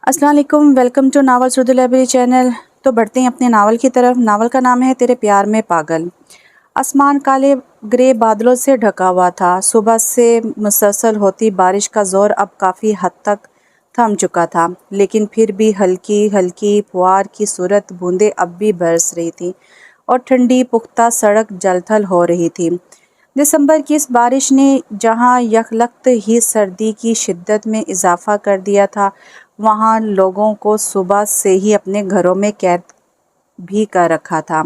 अस्सलाम वालेकुम, welcome to novels Urdu library channel. तो बढ़ते हैं अपने नावल की तरफ। नावल का नाम है तेरे प्यार में पागल। आसमान काले ग्रे बादलों से ढका हुआ था। सुबह से मुसलसल होती बारिश का ज़ोर अब काफ़ी हद तक थम चुका था, लेकिन फिर भी हल्की हल्की फुहार की सूरत बूंदें अब भी बरस रही थी और ठंडी पुख्ता सड़क जलथल हो रही थी। दिसंबर की इस बारिश ने जहां यकलख्त ही सर्दी की शिद्दत में इजाफा कर दिया था, वहां लोगों को सुबह से ही अपने घरों में कैद भी कर रखा था।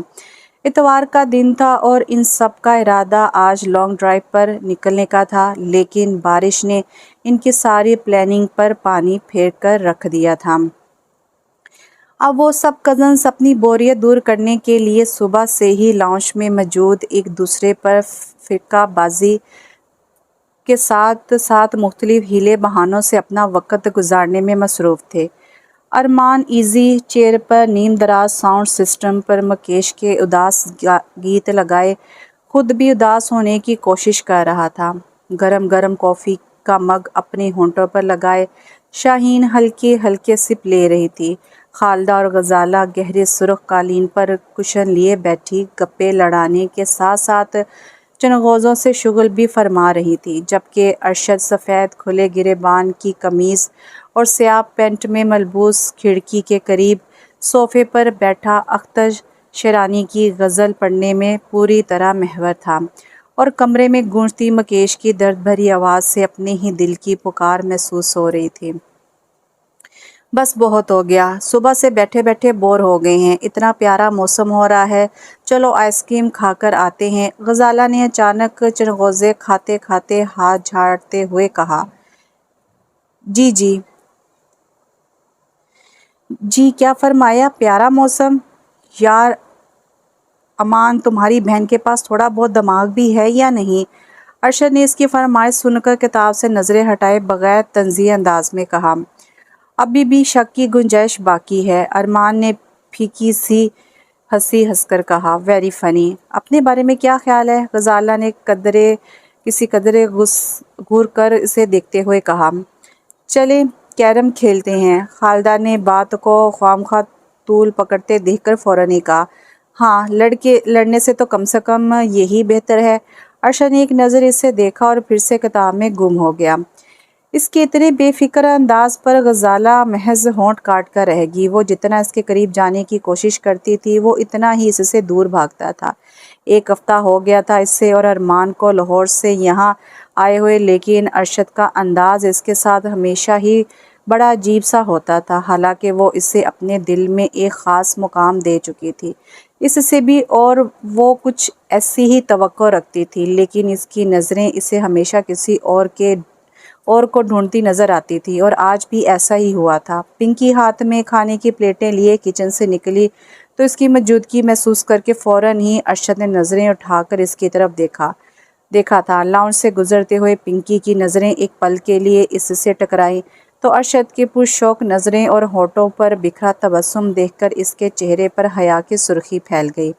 इतवार का दिन था और इन सब का इरादा आज लॉन्ग ड्राइव पर निकलने का था, लेकिन बारिश ने इनकी सारी प्लानिंग पर पानी फेर कर रख दिया था। अब वो सब कज़न्स अपनी बोरियत दूर करने के लिए सुबह से ही लाउंज में मौजूद एक दूसरे पर फ़िरकाबाज़ी के साथ साथ मुख्तलिफ हीले बहानों से अपना वक़्त गुजारने में मसरूफ़ थे। अरमान इजी चेयर पर नीम दराज साउंड सिस्टम पर मुकेश के उदास गीत लगाए खुद भी उदास होने की कोशिश कर रहा था। गरम गरम कॉफ़ी का मग अपने होंठों पर लगाए शाहीन हल्के हल्के सिप ले रही थी। खालदा और गजाला गहरे सुर्ख कालीन पर कुशन लिए बैठी गप्पे लड़ाने के साथ साथ चनगोज़ों से शुगल भी फरमा रही थी, जबकि अरशद सफ़ेद खुले गिरेबान की कमीज़ और स्याह पेंट में मलबूस खिड़की के करीब सोफ़े पर बैठा अख्तर शेरानी की गज़ल पढ़ने में पूरी तरह महवर था और कमरे में गूंजती मुकेश की दर्द भरी आवाज़ से अपने ही दिल की पुकार महसूस हो रही थी। बस बहुत हो गया, सुबह से बैठे बैठे बोर हो गए हैं। इतना प्यारा मौसम हो रहा है, चलो आइसक्रीम खाकर आते हैं। गजाला ने अचानक चरगोज़े खाते खाते हाथ झाड़ते हुए कहा। जी जी जी, क्या फरमाया? प्यारा मौसम? यार अमान, तुम्हारी बहन के पास थोड़ा बहुत दिमाग भी है या नहीं? अरशद ने इसकी फरमाइश सुनकर किताब से नज़रें हटाए बगैर तंज़ीह अंदाज में कहा। अभी भी शक की गुंजाइश बाकी है। अरमान ने फीकी सी हंसी हंसकर कहा, वेरी फनी। अपने बारे में क्या ख्याल है? गजाला ने किसी कदरे घूर कर इसे देखते हुए कहा। चले कैरम खेलते हैं। खालदा ने बात को ख्वामखा तूल पकड़ते देखकर फौरन ही कहा। हाँ, लड़ने से तो कम से कम यही बेहतर है। अरशद ने एक नज़र इसे देखा और फिर से किताब में गुम हो गया। इसके इतने बेफिक्र अंदाज पर गजाला महज होंठ काट कर रहेगी। वो जितना इसके करीब जाने की कोशिश करती थी, वो इतना ही इससे दूर भागता था। एक हफ्ता हो गया था इससे और अरमान को लाहौर से यहाँ आए हुए, लेकिन अरशद का अंदाज इसके साथ हमेशा ही बड़ा अजीब सा होता था। हालांकि वो इसे अपने दिल में एक ख़ास मुकाम दे चुकी थी इससे भी, और वो कुछ ऐसी ही तवक्को रखती थी, लेकिन इसकी नज़रें इसे हमेशा किसी और को ढूंढती नज़र आती थी और आज भी ऐसा ही हुआ था। पिंकी हाथ में खाने की प्लेटें लिए किचन से निकली तो इसकी मौजूदगी महसूस करके फ़ौरन ही अरशद ने नज़रें उठाकर इसकी तरफ देखा था। लाउंज से गुजरते हुए पिंकी की नज़रें एक पल के लिए इससे टकराई तो अरशद की पुरशौक नज़रें और होठों पर बिखरा तबस्सुम देखकर इसके चेहरे पर हया की सुर्खी फैल गई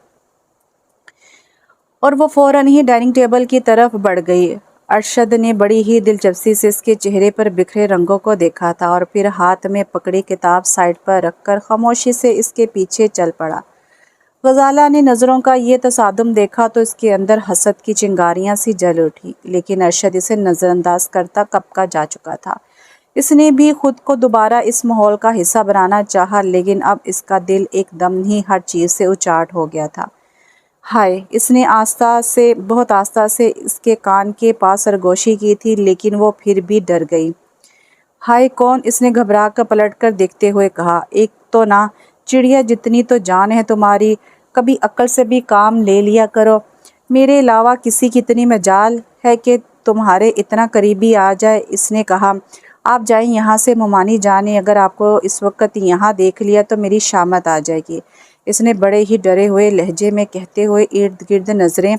और वो फ़ौरन ही डाइनिंग टेबल की तरफ बढ़ गई। अरशद ने बड़ी ही दिलचस्पी से इसके चेहरे पर बिखरे रंगों को देखा था और फिर हाथ में पकड़ी किताब साइड पर रखकर खामोशी से इसके पीछे चल पड़ा। गजाला ने नज़रों का ये तसादुम देखा तो इसके अंदर हसद की चिंगारियां सी जल उठी, लेकिन अरशद इसे नज़रअंदाज करता कब का जा चुका था। इसने भी खुद को दोबारा इस माहौल का हिस्सा बनाना चाहा, लेकिन अब इसका दिल एकदम ही हर चीज़ से उचाट हो गया था। हाय, इसने बहुत आस्था से इसके कान के पास सरगोशी की थी, लेकिन वो फिर भी डर गई। हाय कौन? इसने घबरा कर पलट कर देखते हुए कहा। एक तो ना चिड़िया जितनी तो जान है तुम्हारी, कभी अक्ल से भी काम ले लिया करो। मेरे अलावा किसी की इतनी मजाल है कि तुम्हारे इतना करीबी आ जाए? इसने कहा। आप जाएं यहाँ से मुमानी जाने, अगर आपको इस वक्त यहाँ देख लिया तो मेरी शामत आ जाएगी। इसने बड़े ही डरे हुए लहजे में कहते हुए इर्द गिर्द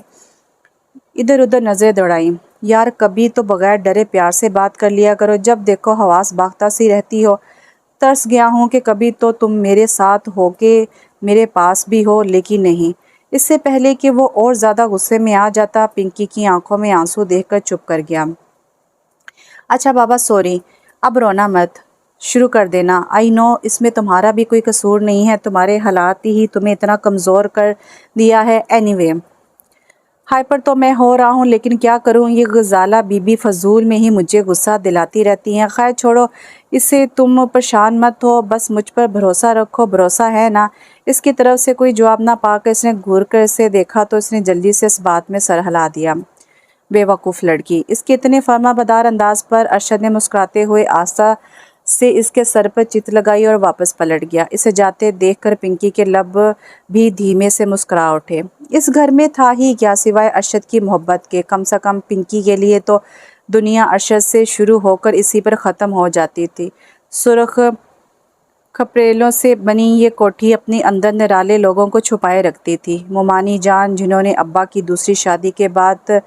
इधर उधर नजरें दौड़ाई। यार कभी तो बगैर डरे प्यार से बात कर लिया करो, जब देखो हवास बागता सी रहती हो। तरस गया हूँ कि कभी तो तुम मेरे साथ हो के मेरे पास भी हो, लेकिन नहीं। इससे पहले कि वो और ज़्यादा गुस्से में आ जाता, पिंकी की आंखों में आंसू देखकर चुप कर गया। अच्छा बाबा सॉरी, अब रोना मत। शुरू कर देना। आई नो इसमें तुम्हारा भी कोई कसूर नहीं है, तुम्हारे हालात ही तुम्हें इतना कमज़ोर कर दिया है। एनीवे हाइपर तो मैं हो रहा हूँ, लेकिन क्या करूँ, ये गजाला बीबी फजूल में ही मुझे गुस्सा दिलाती रहती हैं। खैर छोड़ो इससे, तुम परेशान मत हो, बस मुझ पर भरोसा रखो। भरोसा है ना। इसकी तरफ से कोई जवाब ना पाकर इसने घूर कर इसे देखा तो इसने जल्दी से इस बात में सर हिला दिया। बेवकूफ़ लड़की। इसके इतने फर्माबरदार अंदाज पर अरशद ने मुस्कुराते हुए आस्था से इसके सर पर चित लगाई और वापस पलट गया। इसे जाते देखकर पिंकी के लब भी धीमे से मुस्कुरा उठे। इस घर में था ही क्या सिवाय अरशद की मोहब्बत के। कम से कम पिंकी के लिए तो दुनिया अरशद से शुरू होकर इसी पर ख़त्म हो जाती थी। सुर्ख खपरेलों से बनी ये कोठी अपने अंदर निराले लोगों को छुपाए रखती थी। मोमानी जान, जिन्होंने अब्बा की दूसरी शादी के बाद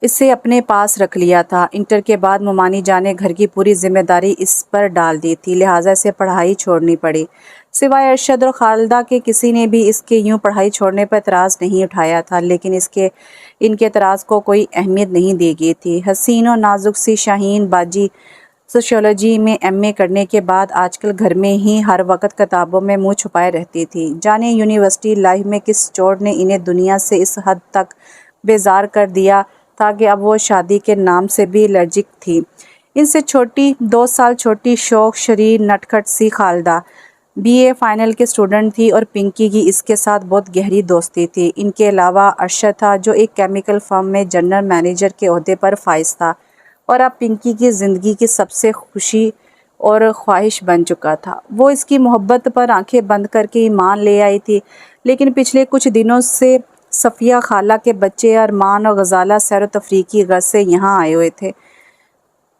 इसे अपने पास रख लिया था। इंटर के बाद मोमानी जान ने घर की पूरी जिम्मेदारी इस पर डाल दी थी, लिहाजा इसे पढ़ाई छोड़नी पड़ी। सिवाय अरशद और खालदा के किसी ने भी इसके यूं पढ़ाई छोड़ने पर एतराज़ नहीं उठाया था, लेकिन इनके एतराज़ को कोई अहमियत नहीं दी गई थी। हसीन और नाजुक सी शाहीन बाजी सोशियोलॉजी में एमए करने के बाद आजकल घर में ही हर वक्त किताबों में मुंह छुपाए रहती थी। जाने यूनिवर्सिटी लाइफ में किस चोट ने इन्हें दुनिया से इस हद तक बेजार कर दिया था कि अब वो शादी के नाम से भी एलर्जिक थी। इनसे छोटी 2 साल छोटी शौक शरीर नटखट सी खालदा बीए फाइनल के स्टूडेंट थी और पिंकी की इसके साथ बहुत गहरी दोस्ती थी। इनके अलावा अरशद था जो एक केमिकल फर्म में जनरल मैनेजर के ओहदे पर फाइज था और अब पिंकी की ज़िंदगी की सबसे खुशी और ख्वाहिश बन चुका था। वो इसकी मोहब्बत पर आंखें बंद करके ईमान ले आई थी, लेकिन पिछले कुछ दिनों से सफ़िया खाला के बच्चे अरमान और गजाला सैर तफरीह की गर्ज से यहाँ आए हुए थे।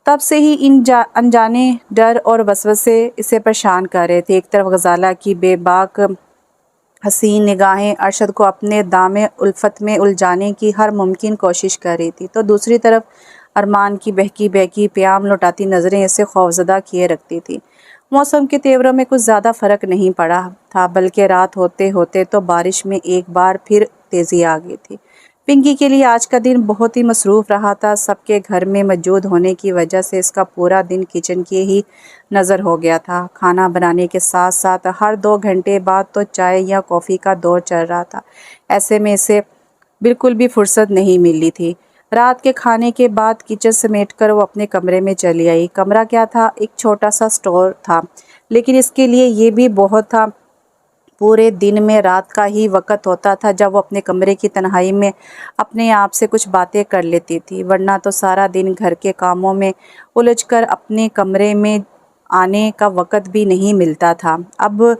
तब से ही अनजाने डर और वसवसे इसे परेशान कर रहे थे। एक तरफ गजाला की बेबाक हसीन निगाहें अरशद को अपने दामे उल्फत में उलझाने की हर मुमकिन कोशिश कर रही थी, तो दूसरी तरफ अरमान की बहकी बहकी प्याम लौटाती नज़रें इसे खौफजदा किए रखती थी। मौसम के तेवरों में कुछ ज़्यादा फ़र्क नहीं पड़ा था, बल्कि रात होते होते तो बारिश में एक बार फिर तेज़ी आ गई थी। पिंकी के लिए आज का दिन बहुत ही मसरूफ़ रहा था। सबके घर में मौजूद होने की वजह से इसका पूरा दिन किचन की ही नज़र हो गया था। खाना बनाने के साथ साथ हर 2 घंटे बाद तो चाय या कॉफ़ी का दौर चल रहा था। ऐसे में इसे बिल्कुल भी फुर्सत नहीं मिली थी। रात के खाने के बाद किचन समेटकर वो अपने कमरे में चली आई। कमरा क्या था, एक छोटा सा स्टोर था, लेकिन इसके लिए ये भी बहुत था। पूरे दिन में रात का ही वक़्त होता था जब वो अपने कमरे की तन्हाई में अपने आप से कुछ बातें कर लेती थी, वरना तो सारा दिन घर के कामों में उलझकर अपने कमरे में आने का वक़्त भी नहीं मिलता था। अब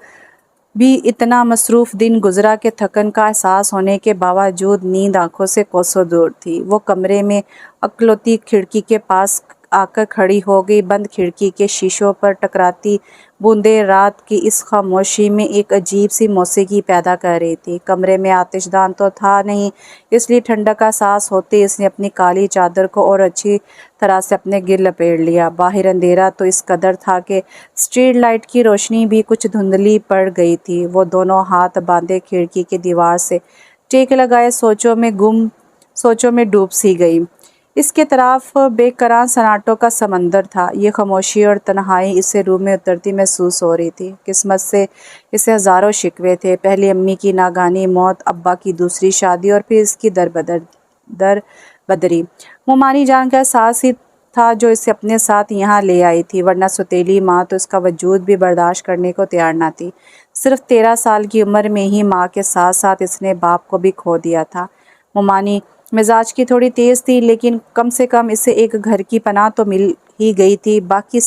भी इतना मसरूफ़ दिन गुज़रा कि थकन का एहसास होने के बावजूद नींद आंखों से कोसों दूर थी। वो कमरे में अकलौती खिड़की के पास आकर खड़ी हो गई। बंद खिड़की के शीशों पर टकराती बूंदें रात की इस खामोशी में एक अजीब सी मौसीकी पैदा कर रही थी। कमरे में आतिशदान तो था नहीं, इसलिए ठंडक का एहसास होते इसने अपनी काली चादर को और अच्छी तरह से अपने गिर लपेट लिया। बाहर अंधेरा तो इस कदर था कि स्ट्रीट लाइट की रोशनी भी कुछ धुंधली पड़ गई थी। वो दोनों हाथ बांधे खिड़की की दीवार से टेक लगाए सोचों में डूब सी गई। इसके तरफ बेकरार सन्नाटों का समंदर था। ये खामोशी और तन्हाई इसे रूह में उतरती महसूस हो रही थी। किस्मत से इसे हज़ारों शिकवे थे। पहले अम्मी की नागानी मौत, अब्बा की दूसरी शादी और फिर इसकी दर बदरी। मोमानी जान का एहसास ही था जो इसे अपने साथ यहाँ ले आई थी, वरना सौतेली माँ तो इसका वजूद भी बर्दाश्त करने को तैयार ना थी। सिर्फ 13 साल की उम्र में ही माँ के साथ साथ इसने बाप को भी खो दिया था। मोमानी मिजाज की थोड़ी तेज़ थी, लेकिन कम से कम इसे एक घर की पनाह तो मिल ही गई थी। बाकी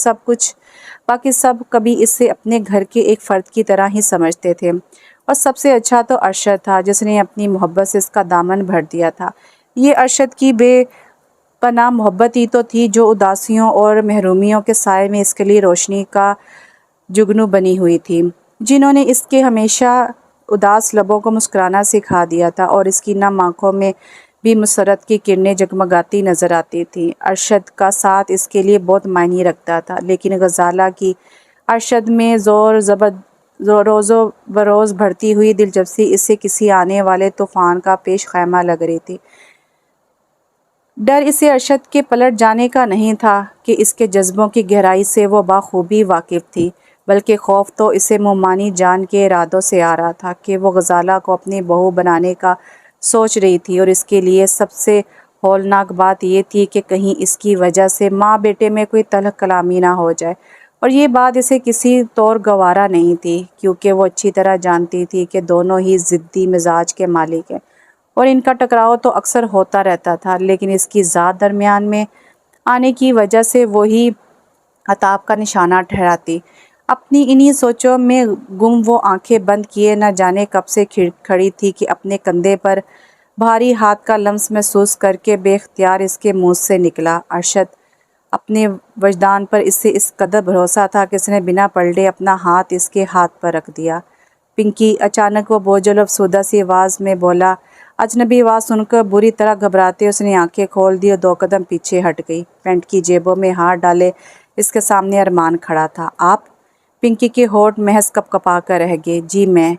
सब कभी इसे अपने घर के एक फ़र्द की तरह ही समझते थे। और सबसे अच्छा तो अरशद था, जिसने अपनी मोहब्बत से इसका दामन भर दिया था। ये अरशद की बेपनाह मोहब्बत ही तो थी जो उदासियों और महरूमियों के साए में इसके लिए रोशनी का जुगनू बनी हुई थी, जिन्होंने इसके हमेशा उदास लबों को मुस्कुराना सिखा दिया था और इसकी नम आँखों में भी मुसरत की किरणें जगमगाती नज़र आती थी। अरशद का साथ इसके लिए बहुत मायने रखता था, लेकिन गजाला की अरशद में रोज़ो बरोज़ बढ़ती हुई दिलचस्पी इसे किसी आने वाले तूफ़ान का पेश खैमा लग रही थी। ڈر اسے ارشد کے پلٹ جانے کا نہیں تھا کہ اس کے جذبوں کی گہرائی سے وہ بخوبی واقف تھی، بلکہ خوف تو اسے مومانی جان کے ارادوں سے آ رہا تھا کہ وہ غزالہ کو اپنی بہو بنانے کا سوچ رہی تھی، اور اس کے لیے سب سے ہولناک بات یہ تھی کہ کہیں اس کی وجہ سے ماں بیٹے میں کوئی تلخ کلامی نہ ہو جائے۔ اور یہ بات اسے کسی طور گوارا نہیں تھی، کیونکہ وہ اچھی طرح جانتی تھی کہ دونوں ہی ضدی مزاج کے مالک ہیں، اور ان کا ٹکراؤ تو اکثر ہوتا رہتا تھا، لیکن اس کی ذات درمیان میں آنے کی وجہ سے وہی عتاب کا نشانہ ٹھہراتی۔ اپنی انہی سوچوں میں گم وہ آنکھیں بند کیے نہ جانے کب سے کھڑی تھی کہ اپنے کندھے پر بھاری ہاتھ کا لمس محسوس کر کے بے اختیار اس کے منہ سے نکلا، ارشد۔ اپنے وجدان پر اسے اس قدر بھروسہ تھا کہ اس نے بنا پلٹے اپنا ہاتھ اس کے ہاتھ پر رکھ دیا۔ پنکی، اچانک وہ بوجھل اور افسردہ سی آواز میں بولا۔ اجنبی آواز سن کر بری طرح گھبراتے اس نے آنکھیں کھول دی اور 2 قدم پیچھے ہٹ گئی۔ پینٹ کی جیبوں میں ہاتھ ڈالے اس کے سامنے ارمان کھڑا تھا۔ آپ؟ پنکی کے ہونٹ محض کپکپا کر رہ گئے۔ جی میں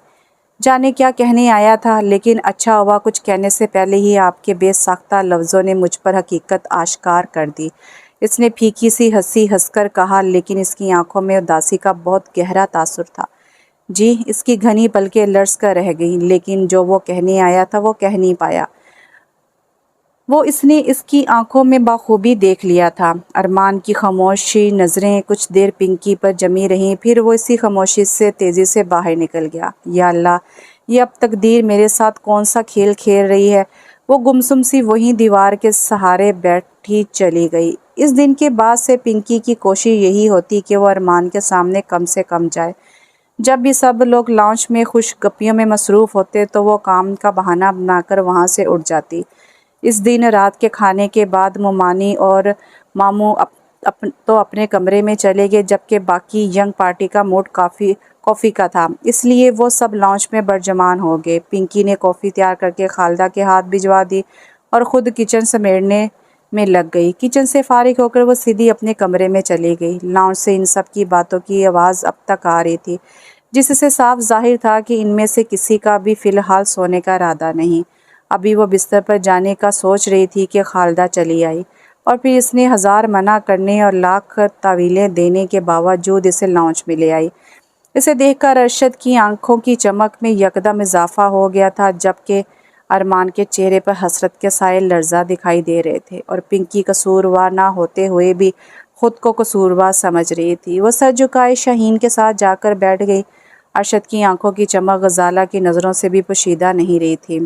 جانے کیا کہنے آیا تھا، لیکن اچھا ہوا کچھ کہنے سے پہلے ہی آپ کے بے ساختہ لفظوں نے مجھ پر حقیقت آشکار کر دی۔ اس نے پھیکی سی ہنسی ہنس کر کہا، لیکن اس کی آنکھوں میں اداسی کا بہت گہرا تاثر تھا۔ جی، اس کی گھنی پلکیں لرز کر رہ گئیں، لیکن جو وہ کہنے آیا تھا وہ کہہ نہیں پایا۔ وہ اس نے اس کی آنکھوں میں بخوبی دیکھ لیا تھا۔ ارمان کی خاموشی نظریں کچھ دیر پنکی پر جمی رہیں، پھر وہ اسی خاموشی سے تیزی سے باہر نکل گیا۔ یا اللہ، یہ اب تقدیر میرے ساتھ کون سا کھیل کھیل رہی ہے۔ وہ گمسم سی وہیں دیوار کے سہارے بیٹھی چلی گئی۔ اس دن کے بعد سے پنکی کی کوشش یہی ہوتی کہ وہ ارمان کے سامنے کم سے کم جائے۔ جب بھی سب لوگ لاؤنج میں خوش گپیوں میں مصروف ہوتے تو وہ کام کا بہانہ بنا کر وہاں سے اٹھ جاتی۔ اس دن رات کے کھانے کے بعد مومانی اور ماموں تو اپنے کمرے میں چلے گئے، جبکہ باقی ینگ پارٹی کا موڈ کافی کا تھا، اس لیے وہ سب لاؤنج میں برجمان ہو گئے۔ پنکی نے کافی تیار کر کے خالدہ کے ہاتھ بھجوا دی اور خود کچن سمیٹنے میں لگ گئی۔ کچن سے فارغ ہو کر وہ سیدھی اپنے کمرے میں چلی گئی۔ لاؤنج سے ان سب کی باتوں کی آواز اب تک آ رہی تھی، جس سے صاف ظاہر تھا کہ ان میں سے کسی کا بھی فی الحال سونے کا ارادہ نہیں۔ ابھی وہ بستر پر جانے کا سوچ رہی تھی کہ خالدہ چلی آئی، اور پھر اس نے 1000 منع کرنے اور لاکھ تعویلیں دینے کے باوجود اسے لاؤنج میں لے آئی۔ اسے دیکھ کر ارشد کی آنکھوں کی چمک میں یکدم اضافہ ہو گیا تھا، جبکہ ارمان کے چہرے پر حسرت کے سائے لرزاں دکھائی دے رہے تھے، اور پنکی قصوروار نہ ہوتے ہوئے بھی خود کو قصوروار سمجھ رہی تھی۔ وہ سر جھکائے شاہین کے ساتھ جا کر بیٹھ گئی۔ ارشد کی آنکھوں کی چمک غزالہ کی نظروں سے بھی پوشیدہ نہیں رہی تھی،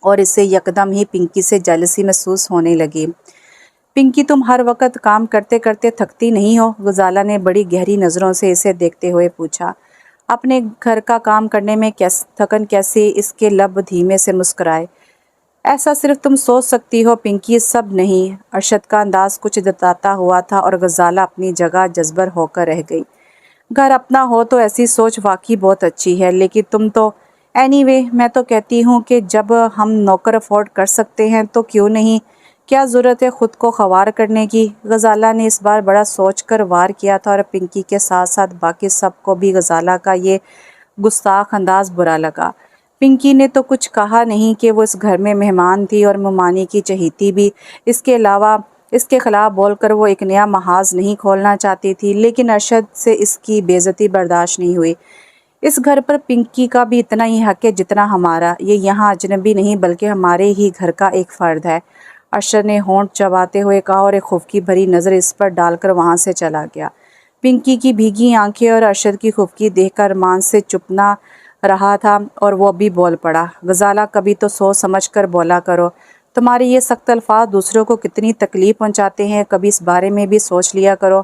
اور اسے یکدم ہی پنکی سے جیلسی محسوس ہونے لگی۔ پنکی، تم ہر وقت کام کرتے کرتے تھکتی نہیں ہو؟ غزالہ نے بڑی گہری نظروں سے اسے دیکھتے ہوئے پوچھا۔ اپنے گھر کا کام کرنے میں تھکن کیسی؟ اس کے لب دھیمے سے مسکرائے۔ ایسا صرف تم سوچ سکتی ہو پنکی، سب نہیں۔ ارشد کا انداز کچھ جتاتا ہوا تھا، اور غزالہ اپنی جگہ جذبر ہو کر رہ گئی۔ گھر اپنا ہو تو ایسی سوچ واقعی بہت اچھی ہے، لیکن تم تو اینی وے، میں تو کہتی ہوں کہ جب ہم نوکر افورڈ کر سکتے ہیں تو کیوں نہیں؟ کیا ضرورت ہے خود کو خوار کرنے کی؟ غزالہ نے اس بار بڑا سوچ کر وار کیا تھا، اور پنکی کے ساتھ ساتھ باقی سب کو بھی غزالہ کا یہ گستاخ انداز برا لگا۔ پنکی نے تو کچھ کہا نہیں کہ وہ اس گھر میں مہمان تھی اور مومانی کی چہیتی بھی۔ اس کے علاوہ اس کے خلاف بول کر وہ ایک نیا محاذ نہیں کھولنا چاہتی تھی، لیکن ارشد سے اس کی بے عزتی برداشت نہیں ہوئی۔ اس گھر پر پنکی کا بھی اتنا ہی حق ہے جتنا ہمارا۔ یہ یہاں اجنبی نہیں بلکہ ہمارے ہی گھر کا ایک فرد ہے، ارشد نے ہونٹ چباتے ہوئے کہا، اور ایک خفکی بھری نظر اس پر ڈال کر وہاں سے چلا گیا۔ پنکی کی بھیگی آنکھیں اور ارشد کی خفکی دیکھ کر ارمان سے چپ نہ رہا تھا، اور وہ بھی بول پڑا۔ غزالہ، کبھی تو سوچ سمجھ کر بولا کرو، تمہارے یہ سخت الفاظ دوسروں کو کتنی تکلیف پہنچاتے ہیں، کبھی اس بارے میں بھی سوچ لیا کرو۔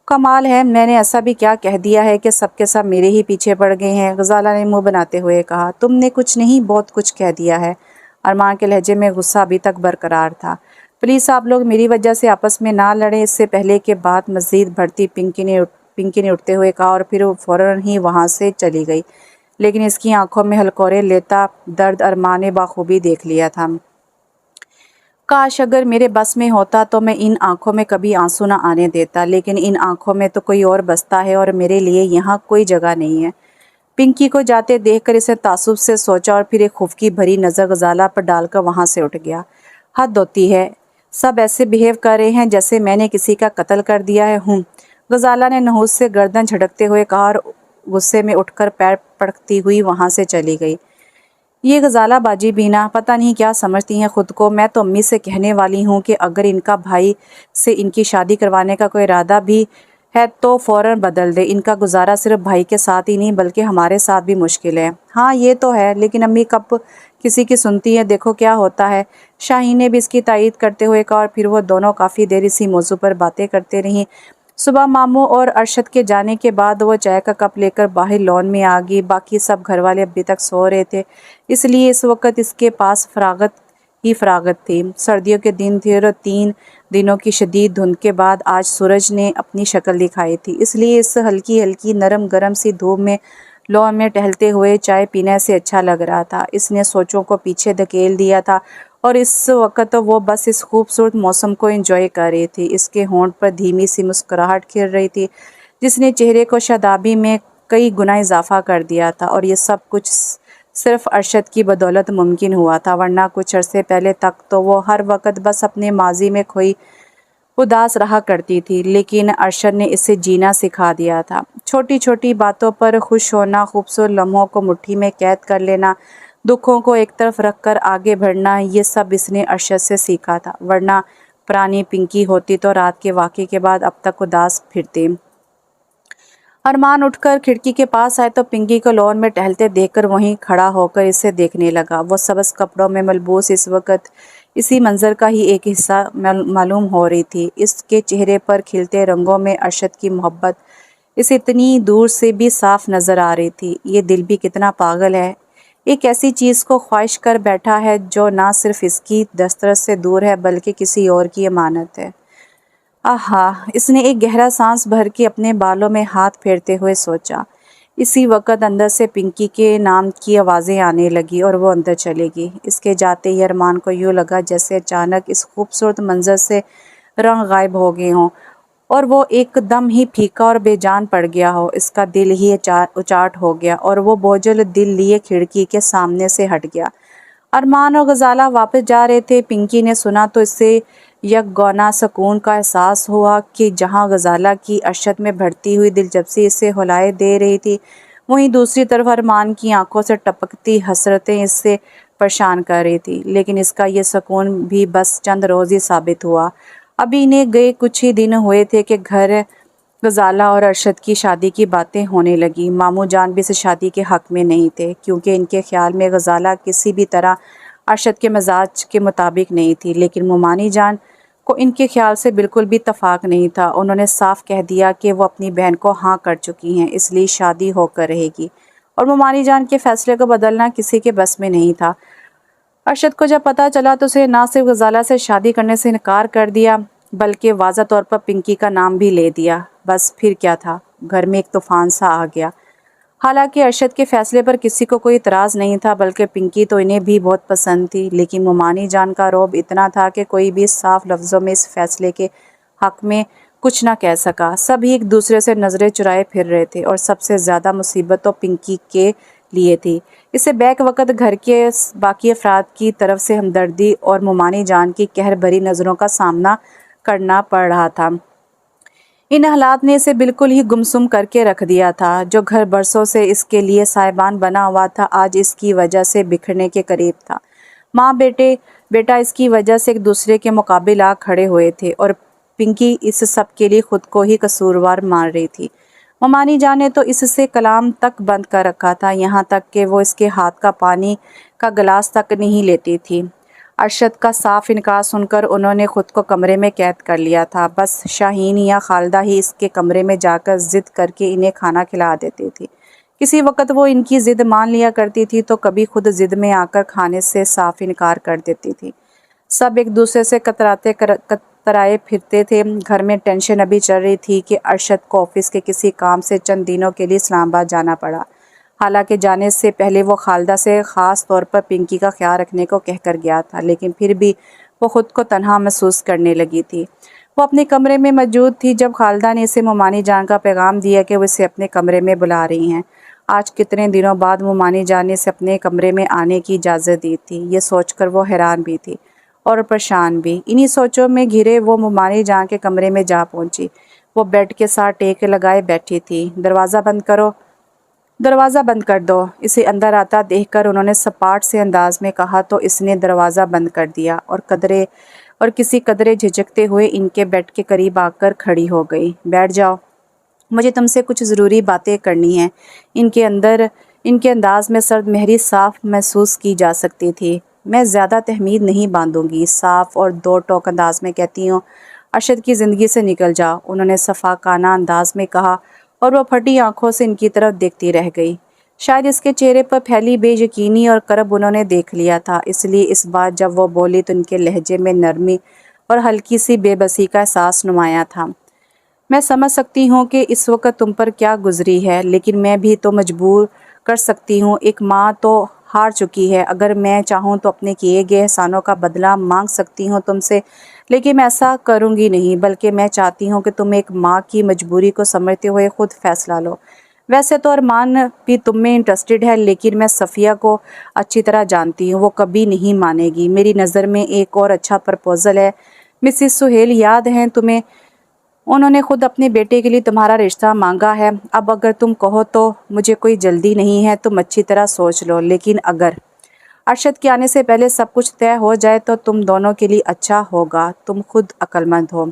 کمال ہے، میں نے ایسا بھی کیا کہہ دیا ہے کہ سب کے سب میرے ہی پیچھے پڑ گئے ہیں؟ غزالہ نے منہ بناتے ہوئے کہا۔ تم نے کچھ نہیں، بہت کچھ کہہ دیا ہے۔ ارمان کے لہجے میں غصہ ابھی تک برقرار تھا۔ پلیز آپ لوگ میری وجہ سے آپس میں نہ لڑیں۔ اس سے پہلے کہ بات مزید بڑھتی پنکی نے اٹھتے ہوئے کہا، اور پھر فوراً ہی وہاں سے چلی گئی، لیکن اس کی آنکھوں میں ہلکورے لیتا درد ارمان نے بخوبی دیکھ لیا تھا۔ کاش اگر میرے بس میں ہوتا تو میں ان آنکھوں میں کبھی آنسو نہ آنے دیتا، لیکن ان آنکھوں میں تو کوئی اور بستا ہے، اور میرے لیے یہاں کوئی جگہ نہیں ہے۔ پنکی کو جاتے دیکھ کر اسے تعصب سے سوچا، اور پھر ایک خفکی بھری نظر غزالہ پر ڈال کر وہاں سے اٹھ گیا۔ حد ہوتی ہے، सब ऐसे बिहेव कर रहे हैं जैसे मैंने किसी का कत्ल कर दिया है हूँ। गजाला ने नहूस से गर्दन झटकते हुए कहा और गुस्से में उठकर पैर पटकती हुई वहां से चली गई। ये गजाला बाजी बीना पता नहीं क्या समझती हैं खुद को। मैं तो अम्मी से कहने वाली हूँ कि अगर इनका भाई से इनकी शादी करवाने का कोई इरादा भी है तो फौरन बदल दे। इनका गुजारा सिर्फ भाई के साथ ही नहीं बल्कि हमारे साथ भी मुश्किल है। हाँ ये तो है, लेकिन अम्मी कब किसी की सुनती है, देखो क्या होता है। शाहीन ने भी इसकी तायीद करते हुए कहा और फिर वो दोनों काफ़ी देर इसी मौजू पर बातें करते रहीं। सुबह मामू और अरशद के जाने के बाद वो चाय का कप लेकर बाहर लॉन में आ गई। बाकी सब घर वाले अभी तक सो रहे थे, इसलिए इस वक्त इसके पास फरागत थी। सर्दियों के दिन थे और 3 दिनों की शदीद धुंध के बाद आज सूरज ने अपनी शक्ल दिखाई थी, इसलिए इस हल्की हल्की नरम गरम सी धूप में लॉन में टहलते हुए चाय पीने से अच्छा लग रहा था। इसने सोचों को पीछे धकेल दिया था और इस वक्त वो बस इस खूबसूरत मौसम को एंजॉय कर रही थी। इसके होंठ पर धीमी सी मुस्कुराहट खिल रही थी जिसने चेहरे को शादाबी में कई गुना इजाफा कर दिया था। और ये सब कुछ सिर्फ अरशद की बदौलत मुमकिन हुआ था, वरना कुछ अरसे पहले तक तो वो हर वक्त बस अपने माजी में खोई उदास रहा करती थी। लेकिन अरशद ने इसे जीना सिखा दिया था। छोटी छोटी बातों पर खुश होना, खूबसूरत लम्हों को मुट्ठी में कैद कर लेना, दुखों को एक तरफ रखकर आगे बढ़ना, ये सब इसने अरशद से सीखा था। वरना पुरानी पिंकी होती तो रात के वाक़े के बाद अब तक उदास फिरती। अरमान उठकर खिड़की के पास आए तो पिंकी को लॉन में टहलते देखकर वहीं खड़ा होकर इसे देखने लगा। वो सबस कपड़ों में मलबूस इस वक्त इसी मंजर का ही एक हिस्सा मालूम हो रही थी। इसके चेहरे पर खिलते रंगों में अरशद की मोहब्बत इसे इतनी दूर से भी साफ नज़र आ रही थी। ये दिल भी कितना पागल है, एक ऐसी चीज़ को ख्वाहिश कर बैठा है जो ना सिर्फ इसकी दस्तरस से दूर है बल्कि किसी और की अमानत है। आहा, इसने एक गहरा सांस भर के अपने बालों में हाथ फेरते हुए सोचा। इसी वक्त अंदर से पिंकी के नाम की आवाज़ें आने लगी और वो अंदर चलेगी। इसके जाते ही अरमान को यूँ लगा जैसे अचानक इस खूबसूरत मंजर से रंग गायब हो गए हों और वो एकदम ही फीका और बेजान पड़ गया हो। इसका दिल ही उचाट हो गया और वो बोझल दिल लिए खिड़की के सामने से हट गया। अरमान और गजाला वापस जा रहे थे। पिंकी ने सुना तो इससे यकगौना सुकून का एहसास हुआ कि जहां गजाला की अरशद में बढ़ती हुई दिलचस्पी इसे हुलाए दे रही थी, वहीं दूसरी तरफ अरमान की आंखों से टपकती हसरतें इससे परेशान कर रही थी। लेकिन इसका ये सुकून भी बस चंद रोज़ ही साबित हुआ। अभी इन्हें गए कुछ ही दिन हुए थे कि घर गजाला और अरशद की शादी की बातें होने लगी। मामू जान भी इस शादी के हक़ में नहीं थे क्योंकि इनके ख्याल में गजाला किसी भी तरह अरशद के मिजाज के मुताबिक नहीं थी। लेकिन मुमानी जान को इनके ख्याल से बिल्कुल भी इत्तफाक नहीं था। उन्होंने साफ कह दिया कि वो अपनी बहन को हाँ कर चुकी हैं, इसलिए शादी होकर रहेगी और मुमानी जान के फैसले को बदलना किसी के बस में नहीं था। अरशद को जब पता चला तो उसे ना सिर्फ गजाला से शादी करने से इनकार कर दिया बल्कि वाज़ा तौर पर पिंकी का नाम भी ले दिया। बस फिर क्या था, घर में एक तूफान सा आ गया। हालांकि अरशद के फैसले पर किसी को कोई इतराज़ नहीं था बल्कि पिंकी तो इन्हें भी बहुत पसंद थी। लेकिन मुमानी जान का रौब इतना था कि कोई भी साफ लफ्ज़ों में इस फैसले के हक़ में कुछ ना कह सका। सभी एक दूसरे से नज़रें चुराए फिर रहे थे और सबसे ज़्यादा मुसीबत तो पिंकी के लिए थी। इसे बैक वक़्त घर के बाकी अफराद की तरफ से हमदर्दी और मुमानी जान की कहर भरी नज़रों का सामना करना पड़ रहा था। इन हालात ने इसे बिल्कुल ही गुमसुम करके रख दिया था। जो घर बरसों से इसके लिए साहिबान बना हुआ था आज इसकी वजह से बिखरने के करीब था। माँ बेटा इसकी वजह से एक दूसरे के मुकाबिल आ खड़े हुए थे और पिंकी इस सब के लिए खुद को ही कसूरवार मान रही थी। ममानी जान ने तो इससे कलाम तक बंद कर रखा था, यहाँ तक कि वो इसके हाथ का पानी का गिलास तक नहीं लेती थी। अरशद का साफ इनकार सुनकर उन्होंने खुद को कमरे में कैद कर लिया था। बस शाहीन या खालदा ही इसके कमरे में जाकर ज़िद करके इन्हें खाना खिला देती थी। किसी वक्त वो इनकी ज़िद मान लिया करती थी तो कभी खुद ज़िद में आकर खाने से साफ इनकार कर देती थी। सब एक दूसरे से कतराए फिरते थे। घर में टेंशन अभी चल रही थी कि अरशद को ऑफिस के किसी काम से चंद दिनों के लिए इस्लामाबाद जाना पड़ा। हालांकि जाने से पहले वो खालदा से ख़ास तौर पर पिंकी का ख्याल रखने को कहकर गया था, लेकिन फिर भी वो ख़ुद को तन्हा महसूस करने लगी थी। वो अपने कमरे में मौजूद थी जब खालदा ने इसे मुमानी जान का पैगाम दिया कि वो इसे अपने कमरे में बुला रही हैं। आज कितने दिनों बाद मुमानी जान ने इसे अपने कमरे में आने की इजाज़त दी थी, ये सोचकर वो हैरान भी थी اور پریشان بھی۔ انہی سوچوں میں گھرے وہ ممانی جان کے کمرے میں جا پہنچی۔ وہ بیڈ کے ساتھ ٹیک لگائے بیٹھی تھی۔ دروازہ بند کرو، دروازہ بند کر دو۔ اسے اندر آتا دیکھ کر انہوں نے سپاٹ سے انداز میں کہا تو اس نے دروازہ بند کر دیا اور کسی قدرے جھجکتے ہوئے ان کے بیڈ کے قریب آ کر کھڑی ہو گئی۔ بیٹھ جاؤ، مجھے تم سے کچھ ضروری باتیں کرنی ہیں۔ ان کے انداز میں سرد مہری صاف محسوس کی جا سکتی تھی۔ میں زیادہ تحمید نہیں باندھوں گی، صاف اور دو ٹوک انداز میں کہتی ہوں ارشد کی زندگی سے نکل جا، انہوں نے صفاقانہ انداز میں کہا اور وہ پھٹی آنکھوں سے ان کی طرف دیکھتی رہ گئی۔ شاید اس کے چہرے پر پھیلی بے یقینی اور کرب انہوں نے دیکھ لیا تھا، اس لیے اس بار جب وہ بولی تو ان کے لہجے میں نرمی اور ہلکی سی بے بسی کا احساس نمایاں تھا۔ میں سمجھ سکتی ہوں کہ اس وقت تم پر کیا گزری ہے، لیکن میں بھی تو مجبور کر سکتی ہوں، ایک ماں تو ہار چکی ہے۔ اگر میں چاہوں تو اپنے کیے گئے احسانوں کا بدلہ مانگ سکتی ہوں تم سے، لیکن میں ایسا کروں گی نہیں، بلکہ میں چاہتی ہوں کہ تم ایک ماں کی مجبوری کو سمجھتے ہوئے خود فیصلہ لو۔ ویسے تو ارمان بھی تم میں انٹرسٹڈ ہے، لیکن میں صفیہ کو اچھی طرح جانتی ہوں، وہ کبھی نہیں مانے گی۔ میری نظر میں ایک اور اچھا پرپوزل ہے مسز سہیل، یاد ہے تمہیں؟ انہوں نے خود اپنے بیٹے کے لیے تمہارا رشتہ مانگا ہے۔ اب اگر تم کہو تو مجھے کوئی جلدی نہیں ہے، تم اچھی طرح سوچ لو، لیکن اگر ارشد کے آنے سے پہلے سب کچھ طے ہو جائے تو تم دونوں کے لیے اچھا ہوگا، تم خود عقل مند ہو۔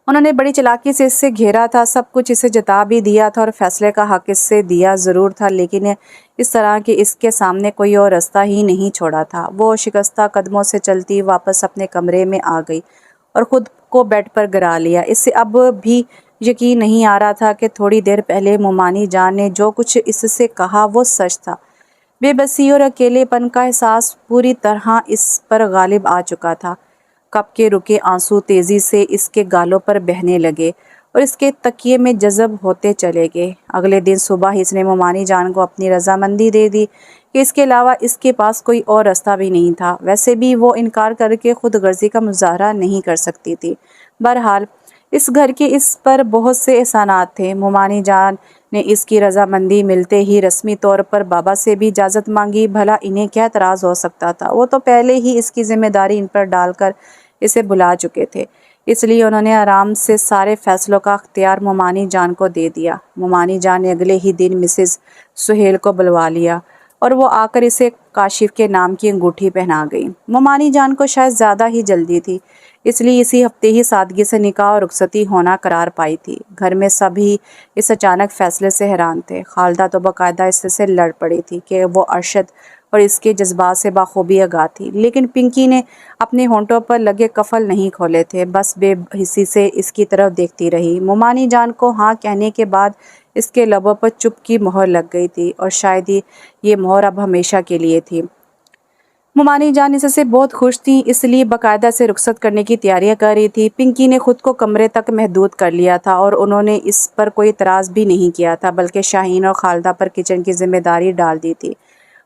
انہوں نے بڑی چالاکی سے اس سے گھیرا تھا، سب کچھ اسے جتا بھی دیا تھا اور فیصلے کا حق اس سے دیا ضرور تھا، لیکن اس طرح کہ اس کے سامنے کوئی اور راستہ ہی نہیں چھوڑا تھا۔ وہ شکستہ قدموں سے چلتی واپس اپنے کمرے میں آ گئی اور خود کو بیڈ پر گرا لیا۔ اس سے اب بھی یقین نہیں آ رہا تھا کہ تھوڑی دیر پہلے ممانی جان نے جو کچھ اس سے کہا وہ سچ تھا۔ بے بسی اور اکیلے پن کا احساس پوری طرح اس پر غالب آ چکا تھا۔ کب کے رکے آنسو تیزی سے اس کے گالوں پر بہنے لگے اور اس کے تکیے میں جذب ہوتے چلے گئے۔ اگلے دن صبح ہی اس نے ممانی جان کو اپنی رضامندی دے دی کہ اس کے علاوہ اس کے پاس کوئی اور راستہ بھی نہیں تھا۔ ویسے بھی وہ انکار کر کے خود غرضی کا مظاہرہ نہیں کر سکتی تھی۔ بہرحال اس گھر کے اس پر بہت سے احسانات تھے۔ ممانی جان نے اس کی رضامندی ملتے ہی رسمی طور پر بابا سے بھی اجازت مانگی، بھلا انہیں کیا اعتراض ہو سکتا تھا؟ وہ تو پہلے ہی اس کی ذمہ داری ان پر ڈال کر اسے بلا چکے تھے، اس لیے انہوں نے آرام سے سارے فیصلوں کا اختیار ممانی جان کو دے دیا۔ ممانی جان نے اگلے ہی دن مسز سہیل کو بلوا لیا اور وہ آ کر اسے کاشف کے نام کی انگوٹھی پہنا گئی۔ ممانی جان کو شاید زیادہ ہی جلدی تھی، اس لیے اسی ہفتے ہی سادگی سے نکاح اور رخصتی ہونا قرار پائی تھی۔ گھر میں سب ہی اس اچانک فیصلے سے حیران تھے۔ خالدہ تو باقاعدہ اس سے لڑ پڑی تھی کہ وہ ارشد اور اس کے جذبات سے بخوبی آگاہ تھی، لیکن پنکی نے اپنے ہونٹوں پر لگے قفل نہیں کھولے تھے، بس بے حسی سے اس کی طرف دیکھتی رہی۔ ممانی جان کو ہاں کہنے کے بعد اس کے لبوں پر چپ کی مہر لگ گئی تھی، اور شاید یہ مہر اب ہمیشہ کے لیے تھی۔ ممانی جان اس سے بہت خوش تھی، اس لیے باقاعدہ سے رخصت کرنے کی تیاریاں کر رہی تھی۔ پنکی نے خود کو کمرے تک محدود کر لیا تھا اور انہوں نے اس پر کوئی اعتراض بھی نہیں کیا تھا، بلکہ شاہین اور خالدہ پر کچن کی ذمہ داری ڈال دی تھی۔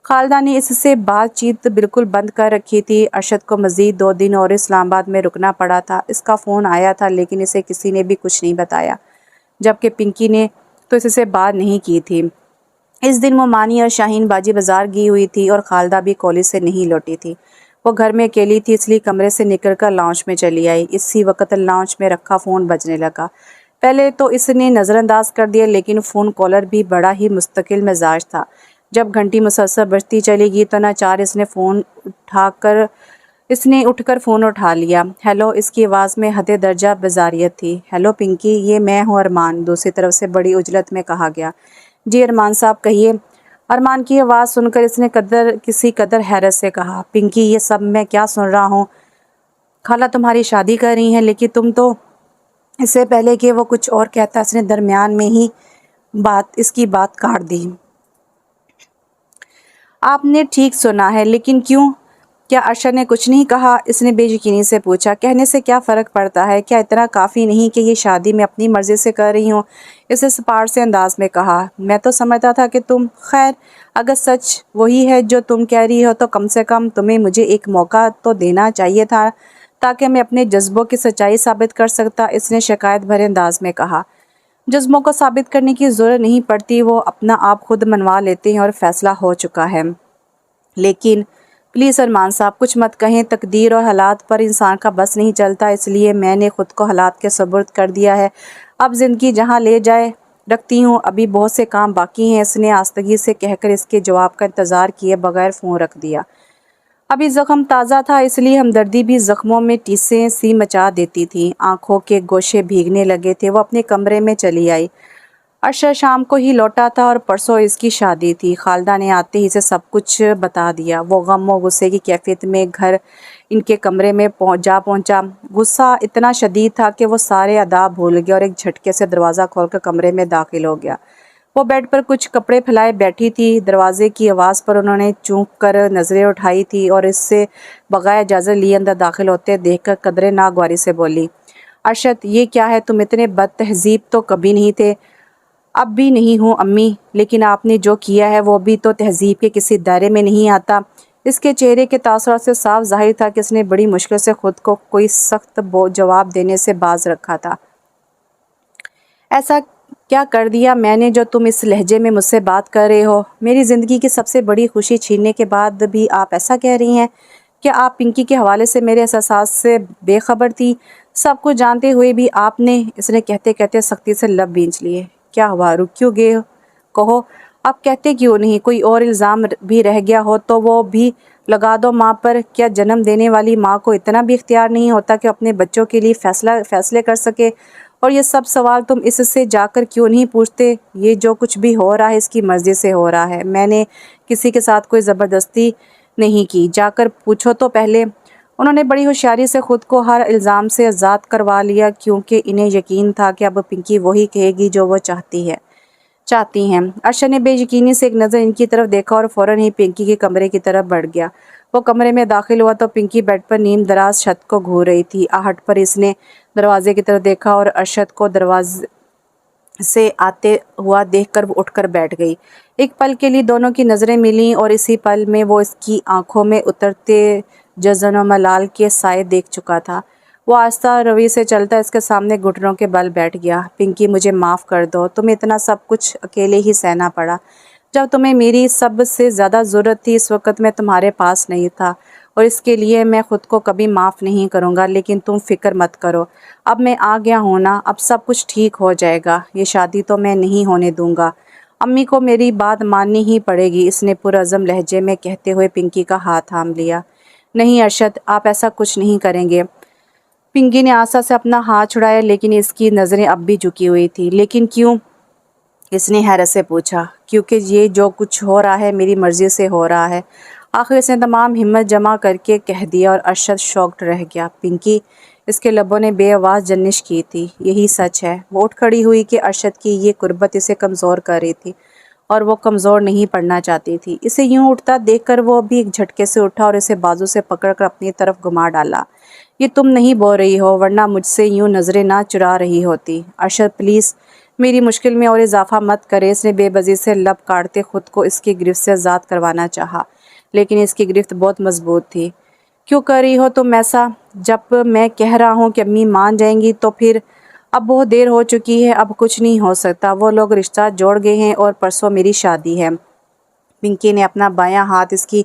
خالدہ نے اس سے بات چیت بالکل بند کر رکھی تھی۔ ارشد کو مزید 2 دن اور اسلام آباد میں رکنا پڑا تھا۔ اس کا فون آیا تھا، لیکن اسے کسی نے بھی کچھ نہیں بتایا، جبکہ پنکی نے تو اس سے بات نہیں کی تھی۔ اس دن ممانی اور شاہین باجی بازار گئی ہوئی تھی اور خالدہ بھی کالج سے نہیں لوٹی تھی۔ وہ گھر میں اکیلی تھی، اس لیے کمرے سے نکل کر لاؤنج میں چلی آئی۔ اسی وقت لاؤنج میں رکھا فون بجنے لگا۔ پہلے تو اس نے نظر انداز کر دیا، لیکن فون کالر بھی بڑا ہی مستقل مزاج تھا۔ جب گھنٹی مسلسل بجتی چلی گئی تو ناچار اس نے اٹھ کر فون اٹھا لیا۔ ہیلو، اس کی آواز میں حد درجہ بیزاریت تھی۔ ہیلو پنکی، یہ میں ہوں ارمان، دوسری طرف سے بڑی عجلت میں کہا گیا۔ جی ارمان صاحب کہیے۔ ارمان کی آواز سن کر اس نے کسی قدر حیرت سے کہا، پنکی یہ سب میں کیا سن رہا ہوں؟ خالہ تمہاری شادی کر رہی ہیں، لیکن تم تو اس سے پہلے کہ وہ کچھ اور کہتا اس نے درمیان میں ہی اس کی بات کاٹ دی۔ آپ نے ٹھیک سنا ہے، لیکن کیوں؟ کیا ارشد نے کچھ نہیں کہا؟ اس نے بے یقینی سے پوچھا۔ کہنے سے کیا فرق پڑتا ہے؟ کیا اتنا کافی نہیں کہ یہ شادی میں اپنی مرضی سے کر رہی ہوں؟ اس نے سپاٹ سے انداز میں کہا۔ میں تو سمجھتا تھا کہ تم… خیر، اگر سچ وہی ہے جو تم کہہ رہی ہو تو کم سے کم تمہیں مجھے ایک موقع تو دینا چاہیے تھا تاکہ میں اپنے جذبوں کی سچائی ثابت کر سکتا، اس نے شکایت بھرے انداز میں کہا۔ جذبوں کو ثابت کرنے کی ضرورت نہیں پڑتی، وہ اپنا آپ خود منوا لیتے ہیں اور فیصلہ ہو چکا ہے۔ لیکن پلیز ارمان صاحب کچھ مت کہیں، تقدیر اور حالات پر انسان کا بس نہیں چلتا، اس لیے میں نے خود کو حالات کے سپرد کر دیا ہے۔ اب زندگی جہاں لے جائے رکھتی ہوں، ابھی بہت سے کام باقی ہیں۔ اس نے آستگی سے کہہ کر اس کے جواب کا انتظار کیے بغیر فون رکھ دیا۔ ابھی زخم تازہ تھا، اس لیے ہمدردی بھی زخموں میں ٹیسیں سی مچا دیتی تھی۔ آنکھوں کے گوشے بھیگنے لگے تھے۔ وہ اپنے کمرے میں چلی آئی۔ ارشد شام کو ہی لوٹا تھا اور پرسوں اس کی شادی تھی۔ خالدہ نے آتے ہی اسے سب کچھ بتا دیا۔ وہ غم و غصے کی کیفیت میں گھر ان کے کمرے میں پہنچا۔ غصہ اتنا شدید تھا کہ وہ سارے آداب بھول گیا اور ایک جھٹکے سے دروازہ کھول کر کمرے میں داخل ہو گیا۔ وہ بیڈ پر کچھ کپڑے پھیلائے بیٹھی تھی۔ دروازے کی آواز پر انہوں نے چونک کر نظریں اٹھائی تھی اور اس سے بغیر اجازت لیے اندر داخل ہوتے دیکھ کر قدرے ناگواری سے بولی، ارشد یہ کیا ہے؟ تم اتنے بد تہذیب تو کبھی نہیں تھے۔ اب بھی نہیں ہوں امی، لیکن آپ نے جو کیا ہے وہ بھی تو تہذیب کے کسی دائرے میں نہیں آتا۔ اس کے چہرے کے تاثرات سے صاف ظاہر تھا کہ اس نے بڑی مشکل سے خود کو کوئی سخت جواب دینے سے باز رکھا تھا۔ ایسا کیا کر دیا میں نے جو تم اس لہجے میں مجھ سے بات کر رہے ہو؟ میری زندگی کی سب سے بڑی خوشی چھیننے کے بعد بھی آپ ایسا کہہ رہی ہیں؟ کیا آپ پنکی کے حوالے سے میرے احساسات سے بے خبر تھی؟ سب کچھ جانتے ہوئے بھی آپ نے، اس نے کہتے کہتے سختی سے لب بھینچ لیے۔ کیا ہوا؟ رک کیوں گئے ہو؟ کہو، آپ کہتے کیوں نہیں؟ کوئی اور الزام بھی رہ گیا ہو تو وہ بھی لگا دو ماں پر۔ کیا جنم دینے والی ماں کو اتنا بھی اختیار نہیں ہوتا کہ اپنے بچوں کے لیے فیصلے کر سکے؟ اور یہ سب سوال تم اس سے جا کر کیوں نہیں پوچھتے؟ یہ جو کچھ بھی ہو رہا ہے اس کی مرضی سے ہو رہا ہے، میں نے کسی کے ساتھ کوئی زبردستی نہیں کی۔ جا کر پوچھو تو پہلے۔ انہوں نے بڑی ہوشیاری سے خود کو ہر الزام سے آزاد کروا لیا، کیونکہ انہیں یقین تھا کہ اب پنکی وہی کہے گی جو وہ چاہتی ہیں۔ ارشد نے بے یقینی سے ایک نظر ان کی طرف دیکھا اور فوراً ہی پنکی کے کمرے کی طرف بڑھ گیا۔ وہ کمرے میں داخل ہوا تو پنکی بیڈ پر نیم دراز چھت کو گھور رہی تھی۔ آہٹ پر اس نے دروازے کی طرف دیکھا اور ارشد کو دروازے سے آتے ہوا دیکھ کر وہ اٹھ کر بیٹھ گئی۔ ایک پل کے لیے دونوں کی نظریں ملیں اور اسی پل میں وہ اس کی آنکھوں میں اترتے جزن و ملال کے سائے دیکھ چکا تھا۔ وہ آہستہ روی سے چلتا اس کے سامنے گھٹنوں کے بل بیٹھ گیا۔ پنکی مجھے معاف کر دو، تمہیں اتنا سب کچھ اکیلے ہی سہنا پڑا۔ جب تمہیں میری سب سے زیادہ ضرورت تھی اس وقت میں تمہارے پاس نہیں تھا، اور اس کے لیے میں خود کو کبھی معاف نہیں کروں گا، لیکن تم فکر مت کرو، اب میں آ گیا ہوں نا، اب سب کچھ ٹھیک ہو جائے گا۔ یہ شادی تو میں نہیں ہونے دوں گا، امی کو میری بات ماننی ہی پڑے گی، اس نے پرعزم لہجے میں کہتے ہوئے پنکی کا ہاتھ تھام لیا۔ نہیں ارشد، آپ ایسا کچھ نہیں کریں گے۔ پنکی نے آسا سے اپنا ہاتھ چھڑایا، لیکن اس کی نظریں اب بھی جھکی ہوئی تھی۔ لیکن کیوں؟ اس نے حیرت سے پوچھا۔ کیونکہ یہ جو کچھ ہو رہا ہے میری مرضی سے ہو رہا ہے، آخر اس نے تمام ہمت جمع کر کے کہہ دیا، اور ارشد شاکڈ رہ گیا۔ پنکی، اس کے لبوں نے بے آواز جنش کی تھی۔ یہی سچ ہے۔ وہ اٹھ کھڑی ہوئی کہ ارشد کی یہ قربت اسے کمزور کر رہی تھی اور وہ کمزور نہیں پڑنا چاہتی تھی۔ اسے یوں اٹھتا دیکھ کر وہ بھی ایک جھٹکے سے اٹھا اور اسے بازو سے پکڑ کر اپنی طرف گھما ڈالا۔ یہ تم نہیں بول رہی ہو، ورنہ مجھ سے یوں نظریں نہ چرا رہی ہوتی۔ ارشد پلیز میری مشکل میں اور اضافہ مت کرے۔ اس نے بے بسی سے لب کاٹتے خود کو اس کی گرفت سے آزاد کروانا چاہا، لیکن اس کی گرفت بہت مضبوط تھی۔ کیوں کر رہی ہو تم ایسا؟ جب میں کہہ رہا ہوں کہ امی مان جائیں گی تو پھر؟ اب بہت دیر ہو چکی ہے، اب کچھ نہیں ہو سکتا۔ وہ لوگ رشتہ جوڑ گئے ہیں اور پرسوں میری شادی ہے۔ پنکی نے اپنا بایاں ہاتھ اس کی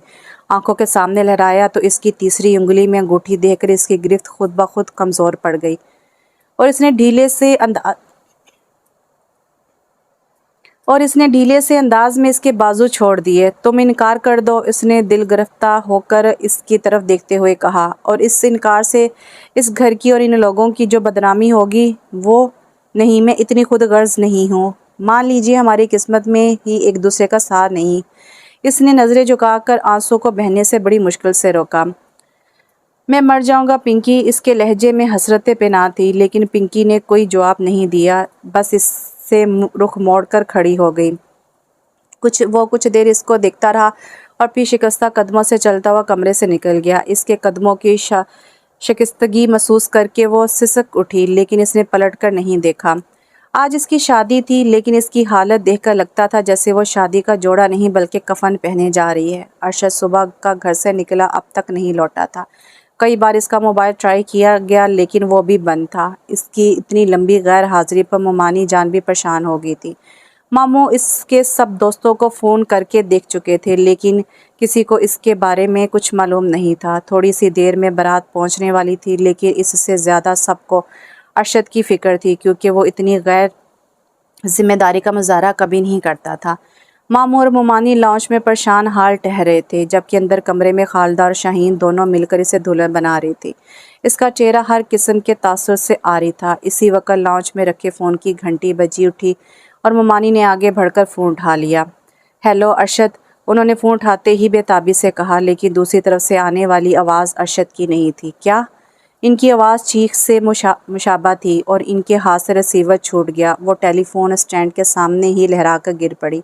آنکھوں کے سامنے لہرایا تو اس کی تیسری انگلی میں انگوٹھی دیکھ کر اس کی گرفت خود بخود کمزور پڑ گئی، اور اس نے ڈھیلے سے انداز میں اس کے بازو چھوڑ دیے۔ تم انکار کر دو، اس نے دل گرفتہ ہو کر اس کی طرف دیکھتے ہوئے کہا، اور اس انکار سے اس گھر کی اور ان لوگوں کی جو بدنامی ہوگی وہ نہیں، میں اتنی خود غرض نہیں ہوں۔ مان لیجیے ہماری قسمت میں ہی ایک دوسرے کا ساتھ نہیں۔ اس نے نظریں جھکا کر آنسوں کو بہنے سے بڑی مشکل سے روکا۔ میں مر جاؤں گا پنکی، اس کے لہجے میں حسرت پناہ تھی، لیکن پنکی نے کوئی جواب نہیں دیا، بس اس سے رخ موڑ کر کھڑی ہو گئی۔ وہ کچھ دیر اس کو دیکھتا رہا اور پھر شکستہ قدموں سے چلتا ہوا کمرے سے نکل گیا۔ اس کے قدموں کی شکستگی محسوس کر کے وہ سسک اٹھی، لیکن اس نے پلٹ کر نہیں دیکھا۔ آج اس کی شادی تھی، لیکن اس کی حالت دیکھ کر لگتا تھا جیسے وہ شادی کا جوڑا نہیں بلکہ کفن پہنے جا رہی ہے۔ ارشد صبح کا گھر سے نکلا اب تک نہیں لوٹا تھا۔ کئی بار اس کا موبائل ٹرائی کیا گیا لیکن وہ بھی بند تھا۔ اس کی اتنی لمبی غیر حاضری پر ممانی جان بھی پریشان ہو گئی تھی۔ मामू इसके सब दोस्तों को फ़ोन करके देख चुके थे, लेकिन किसी को इसके बारे में कुछ मालूम नहीं था। थोड़ी सी देर में बारात पहुंचने वाली थी, लेकिन इससे ज़्यादा सबको अरशद की फ़िक्र थी, क्योंकि वो इतनी गैर जिम्मेदारी का मुजाहरा कभी नहीं करता था। मामू और मुमानी लॉन्च में परेशान हाल ठहरे थे, जबकि अंदर कमरे में खालदा और शाहीन दोनों मिलकर इसे दुल्हन बना रही थी। इसका चेहरा हर किस्म के तासुर से आरी था। इसी वक्त लॉन्च में रखे फ़ोन की घंटी बजी उठी और मुमानी ने आगे बढ़कर फ़ोन उठा लिया। हेलो अरशद, उन्होंने फ़ोन उठाते ही बेताबी से कहा, लेकिन दूसरी तरफ से आने वाली आवाज़ अरशद की नहीं थी। क्या? इनकी आवाज़ चीख से मुशाबा थी और इनके हाथ से रिसीवर छूट गया। वो टेलीफोन स्टैंड के सामने ही लहरा कर गिर पड़ी।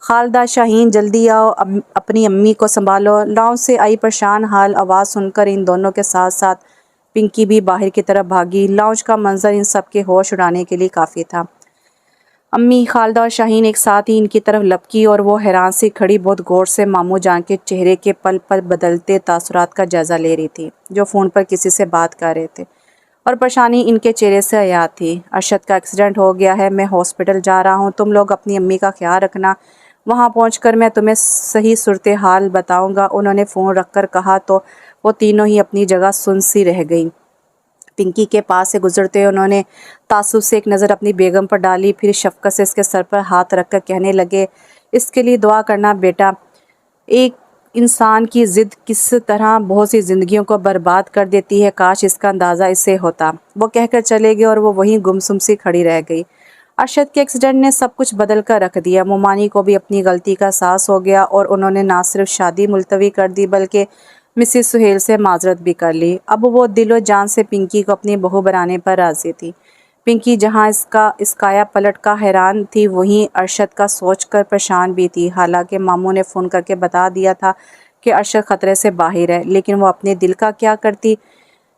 खालदा, शाहीन, जल्दी आओ, अपनी अम्मी को संभालो। लॉन्च से आई परेशान हाल आवाज़ सुनकर इन दोनों के साथ साथ पिंकी भी बाहर की तरफ भागी। लॉन्च का मंजर इन सब के होश उड़ाने के लिए काफ़ी था। अम्मी, खालदा और शाहीन एक साथ ही इनकी तरफ लपकी और वो हैरान सी खड़ी बहुत गौर से मामू जान के चेहरे के पल पल बदलते तासुरात का जायज़ा ले रही थी, जो फ़ोन पर किसी से बात कर रहे थे, और परेशानी इनके चेहरे से आया थी। अरशद का एक्सीडेंट हो गया है, मैं हॉस्पिटल जा रहा हूँ, तुम लोग अपनी अम्मी का ख्याल रखना। वहाँ पहुँचकर मैं तुम्हें सही सूरत हाल बताऊँगा। उन्होंने फ़ोन रख कर कहा तो वो तीनों ही अपनी जगह सुन सी रह गई। पिंकी के पास से गुजरते उन्होंने तासुब से एक नज़र अपनी बेगम पर डाली, फिर शफ़क़त से इसके सर पर हाथ रखकर कहने लगे, इसके लिए दुआ करना बेटा। एक इंसान की ज़िद किस तरह बहुत सी ज़िंदगियों को बर्बाद कर देती है, काश इसका अंदाज़ा इससे होता। वो कहकर चले गए और वो वहीं गुमसुम सी खड़ी रह गई। अरशद के एक्सीडेंट ने सब कुछ बदल कर रख दिया। मुमानी को भी अपनी गलती का एहसास हो गया और उन्होंने ना सिर्फ शादी मुलतवी कर दी, बल्कि मिसेस सुहेल से माजरत भी कर ली। अब वो दिलो जान से पिंकी को अपनी बहू बनाने पर राज़ी थी। पिंकी जहाँ इस काया पलट का हैरान थी, वहीं अरशद का सोचकर परेशान भी थी। हालांकि मामू ने फ़ोन करके बता दिया था कि अरशद ख़तरे से बाहर है, लेकिन वो अपने दिल का क्या करती,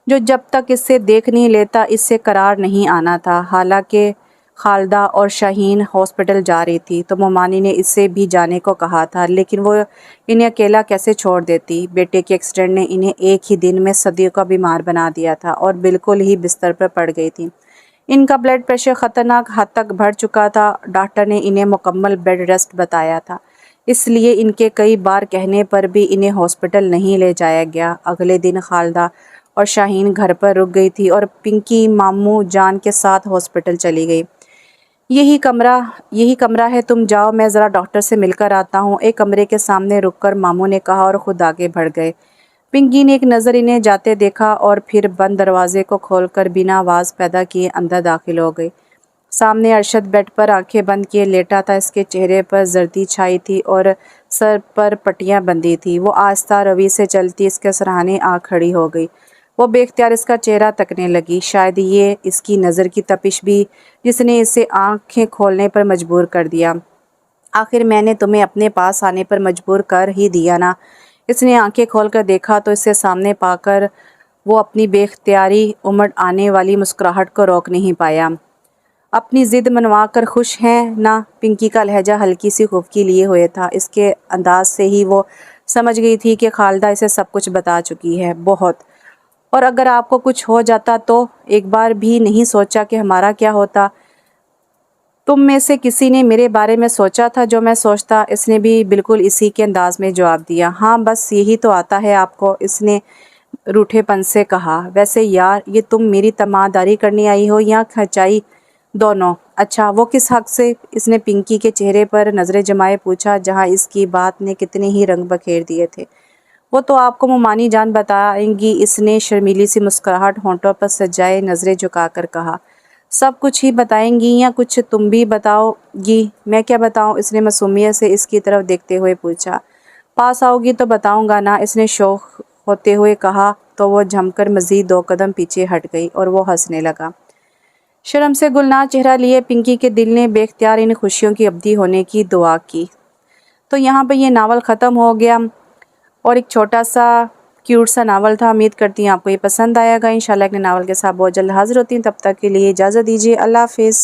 जो जब तक इससे देख नहीं लेता इससे करार नहीं आना था। हालांकि खालदा और शाहीन हॉस्पिटल जा रही थी तो मुमानी ने इससे भी जाने को कहा था, लेकिन वो इन्हें अकेला कैसे छोड़ देती। बेटे के एक्सीडेंट ने इन्हें एक ही दिन में सदियों का बीमार बना दिया था और बिल्कुल ही बिस्तर पर पड़ गई थी। इनका ब्लड प्रेशर ख़तरनाक हद तक बढ़ चुका था। डॉक्टर ने इन्हें मुकम्मल बेड रेस्ट बताया था, इसलिए इनके कई बार कहने पर भी इन्हें हॉस्पिटल नहीं ले जाया गया। अगले दिन खालदा और शाहीन घर पर रुक गई थी और पिंकी मामू जान के साथ हॉस्पिटल चली गई। यही कमरा है, तुम जाओ, मैं ज़रा डॉक्टर से मिलकर आता हूँ, एक कमरे के सामने रुककर मामू ने कहा और ख़ुद आगे बढ़ गए। पिंकी ने एक नज़र इन्हें जाते देखा और फिर बंद दरवाजे को खोलकर बिना आवाज़ पैदा किए अंदर दाखिल हो गई। सामने अरशद बेड पर आंखें बंद किए लेटा था। इसके चेहरे पर जर्दी छाई थी और सर पर पट्टियां बंधी थी। वो आहिस्ता रवि से चलती इसके सराहने आ खड़ी हो गई। वो बेख्तियार इसका चेहरा तकने लगी। शायद ये इसकी नज़र की तपिश भी जिसने इसे आंखें खोलने पर मजबूर कर दिया। आखिर मैंने तुम्हें अपने पास आने पर मजबूर कर ही दिया ना। इसने आंखें खोलकर देखा तो इसे सामने पाकर वो अपनी बेख्तियारी उमड़ आने वाली मुस्कुराहट को रोक नहीं पाया। अपनी ज़िद मनवा कर खुश हैं ना? पिंकी का लहजा हल्की सी खुफकी लिए हुए था। इसके अंदाज से ही वो समझ गई थी कि खालदा इसे सब कुछ बता चुकी है। बहुत। और अगर आपको कुछ हो जाता तो? एक बार भी नहीं सोचा कि हमारा क्या होता? तुम में से किसी ने मेरे बारे में सोचा था जो मैं सोचता? इसने भी बिल्कुल इसी के अंदाज में जवाब दिया। हाँ, बस यही तो आता है आपको, इसने रूठेपन से कहा। वैसे यार, ये तुम मेरी तमादारी करने आई हो या खचाई? दोनों। अच्छा, वो किस हक से? इसने पिंकी के चेहरे पर नज़रें जमाए पूछा, जहाँ इसकी बात ने कितने ही रंग बखेर दिए थे। वो तो आपको मुमानी जान बताएंगी, इसने शर्मीली सी मुस्कुराहट होंठों पर सजाए नज़रें झुकाकर कहा। सब कुछ ही बताएंगी या कुछ तुम भी बताओगी? मैं क्या बताऊं? इसने मासूमियत से इसकी तरफ देखते हुए पूछा। पास आओगी तो बताऊंगा ना, इसने शौक होते हुए कहा तो वो झमकर मज़ीद 2 कदम पीछे हट गई और वो हंसने लगा। शर्म से गुलनार चेहरा लिए पिंकी के दिल ने बेख्तियार इन खुशियों की अवधि होने की दुआ की। तो यहाँ पर ये नावल ख़त्म हो गया और एक छोटा सा क्यूट सा नावल था। उम्मीद करती हूँ आपको ये पसंद आएगा। इंशाल्लाह एक नए नावल के साथ बहुत जल्द हाजिर होती हूँ। तब तक के लिए इजाज़त दीजिए। अल्लाह हाफिज़।